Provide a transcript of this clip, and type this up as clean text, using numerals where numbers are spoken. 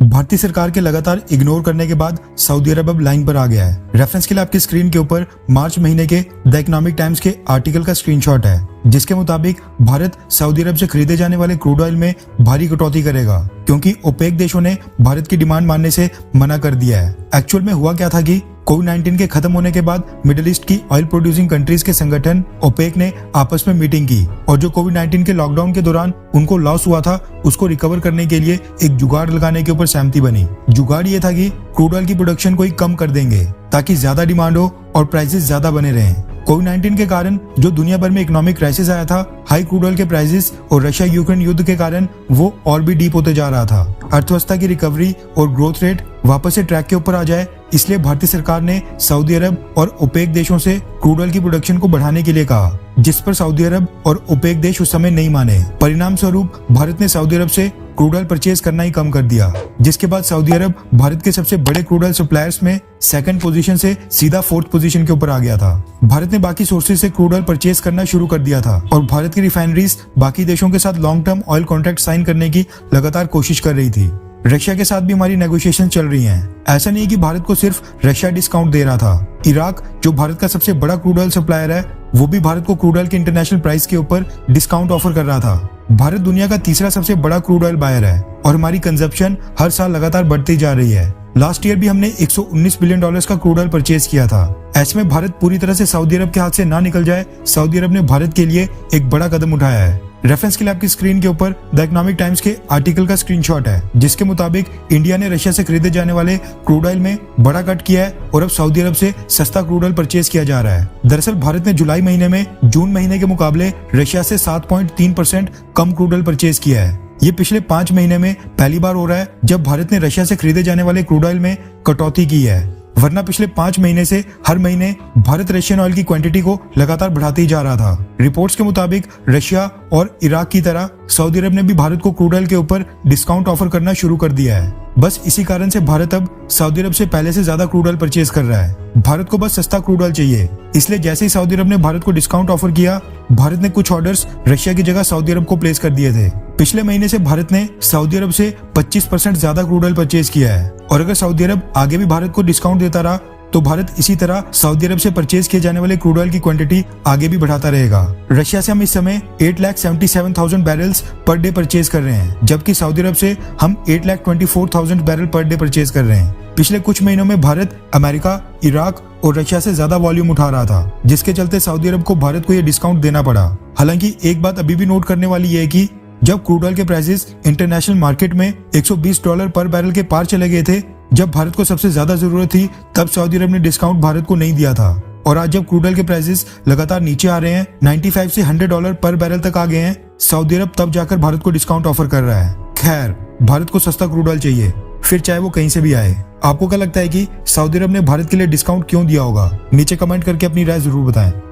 भारतीय सरकार के लगातार इग्नोर करने के बाद सऊदी अरब अब लाइन पर आ गया है। रेफरेंस के लिए आपकी स्क्रीन के ऊपर मार्च महीने के द इकोनॉमिक टाइम्स के आर्टिकल का स्क्रीनशॉट है, जिसके मुताबिक भारत सऊदी अरब से खरीदे जाने वाले क्रूड ऑयल में भारी कटौती करेगा क्योंकि ओपेक देशों ने भारत की डिमांड मानने से मना कर दिया है। एक्चुअल में हुआ क्या था कि कोविड-19 के खत्म होने के बाद मिडिल ईस्ट की ऑयल प्रोड्यूसिंग कंट्रीज के संगठन ओपेक ने आपस में मीटिंग की और जो कोविड-19 के लॉकडाउन के दौरान उनको लॉस हुआ था उसको रिकवर करने के लिए एक जुगाड़ लगाने के ऊपर सहमति बनी। जुगाड़ ये था कि क्रूड ऑयल की प्रोडक्शन को ही कम कर देंगे ताकि ज्यादा डिमांड हो और प्राइसेस ज्यादा बने रहें। कोविड-19 के कारण जो दुनिया भर में इकोनॉमिक क्राइसिस आया था, हाई क्रूड ऑयल के प्राइसेस और रशिया यूक्रेन युद्ध के कारण वो और भी डीप होते जा रहा था। अर्थव्यवस्था की रिकवरी और ग्रोथ रेट वापस से ट्रैक के ऊपर आ जाए, इसलिए भारतीय सरकार ने सऊदी अरब और ओपेक देशों से क्रूड ऑयल की प्रोडक्शन को बढ़ाने के लिए कहा, जिस पर सऊदी अरब और ओपेक देश उस समय नहीं माने। परिणाम स्वरूप भारत ने सऊदी अरब से क्रूड ऑयल परचेज करना ही कम कर दिया, जिसके बाद सऊदी अरब भारत के सबसे बड़े क्रूड ऑयल सप्लायर्स में सेकंड पोजीशन से सीधा फोर्थ पोजीशन के ऊपर आ गया था। भारत ने बाकी सोर्सेज से क्रूड ऑयल परचेज करना शुरू कर दिया था और भारत की रिफाइनरीज बाकी देशों के साथ long term oil contract sign करने की लगातार कोशिश कर रही थी। रशिया के साथ भी हमारी नेगोशिएशन चल रही हैं। ऐसा नहीं कि भारत को सिर्फ रशिया डिस्काउंट दे रहा था। इराक, जो भारत का सबसे बड़ा क्रूड ऑयल सप्लायर है, वो भी भारत को क्रूड ऑयल के इंटरनेशनल प्राइस के ऊपर डिस्काउंट ऑफर कर रहा था। भारत दुनिया का तीसरा सबसे बड़ा क्रूड ऑयल बायर है और हमारी कंजप्शन हर साल लगातार बढ़ती जा रही है। लास्ट ईयर भी हमने 119 बिलियन डॉलर्स का क्रूड ऑयल परचेज किया था। ऐसे में भारत पूरी तरह से सऊदी अरब के हाथ से ना निकल जाए, सऊदी अरब ने भारत के लिए एक बड़ा कदम उठाया है। रेफरेंस के लिए आपकी स्क्रीन के ऊपर द इकोनॉमिक टाइम्स के आर्टिकल का स्क्रीनशॉट है, जिसके मुताबिक इंडिया ने रशिया से खरीदे जाने वाले क्रूड ऑयल में बड़ा कट किया है और अब सऊदी अरब से सस्ता क्रूड ऑयल परचेज किया जा रहा है। दरअसल भारत ने जुलाई महीने में जून महीने के मुकाबले रशिया से 7.3% कम क्रूड ऑयल परचेज किया है। ये पिछले 5 महीने में पहली बार हो रहा है जब भारत ने रशिया से खरीदे जाने वाले क्रूड ऑयल में कटौती की है, वरना पिछले 5 महीने से हर महीने भारत रशियन ऑयल की क्वांटिटी को लगातार बढ़ाते ही जा रहा था। रिपोर्ट्स के मुताबिक रशिया और इराक की तरह सऊदी अरब ने भी भारत को क्रूड ऑयल के ऊपर डिस्काउंट ऑफर करना शुरू कर दिया है। बस इसी कारण से भारत अब सऊदी अरब से पहले से ज्यादा क्रूड ऑयल परचेज कर रहा है। भारत को बस सस्ता क्रूड ऑयल चाहिए, इसलिए जैसे ही सऊदी अरब ने भारत को डिस्काउंट ऑफर किया, भारत ने कुछ ऑर्डर्स रशिया की जगह सऊदी अरब को प्लेस कर दिए थे। पिछले महीने से भारत ने सऊदी अरब से 25% ज्यादा क्रूड ऑयल परचेज किया है और अगर सऊदी अरब आगे भी भारत को डिस्काउंट देता रहा तो भारत इसी तरह सऊदी अरब से परचेज किए जाने वाले क्रूड ऑयल की क्वांटिटी आगे भी बढ़ाता रहेगा। रशिया से हम इस समय 8,77,000 बैरल्स पर डे परचेज कर रहे हैं, जबकि सऊदी अरब से हम 8,24,000 बैरल पर डे परचेज कर रहे हैं। पिछले कुछ महीनों में भारत अमेरिका, इराक और रशिया से ज्यादा वॉल्यूम उठा रहा था, जिसके चलते सऊदी अरब को भारत को यह डिस्काउंट देना पड़ा। हालांकि एक बात अभी भी नोट करने वाली है कि जब क्रूड ऑयल के प्राइसेस इंटरनेशनल मार्केट में $120 पर बैरल के पार चले गए थे, जब भारत को सबसे ज्यादा जरूरत थी, तब सऊदी अरब ने डिस्काउंट भारत को नहीं दिया था। और आज जब क्रूड ऑयल के प्राइसेस लगातार नीचे आ रहे हैं, $95 से $100 पर बैरल तक आ गए हैं, सऊदी अरब तब जाकर भारत को डिस्काउंट ऑफर कर रहा है। खैर, भारत को सस्ता क्रूड ऑयल चाहिए, फिर चाहे वो कहीं से भी आए। आपको क्या लगता है कि सऊदी अरब ने भारत के लिए डिस्काउंट क्यों दिया होगा? नीचे कमेंट करके अपनी राय जरूर बताएं।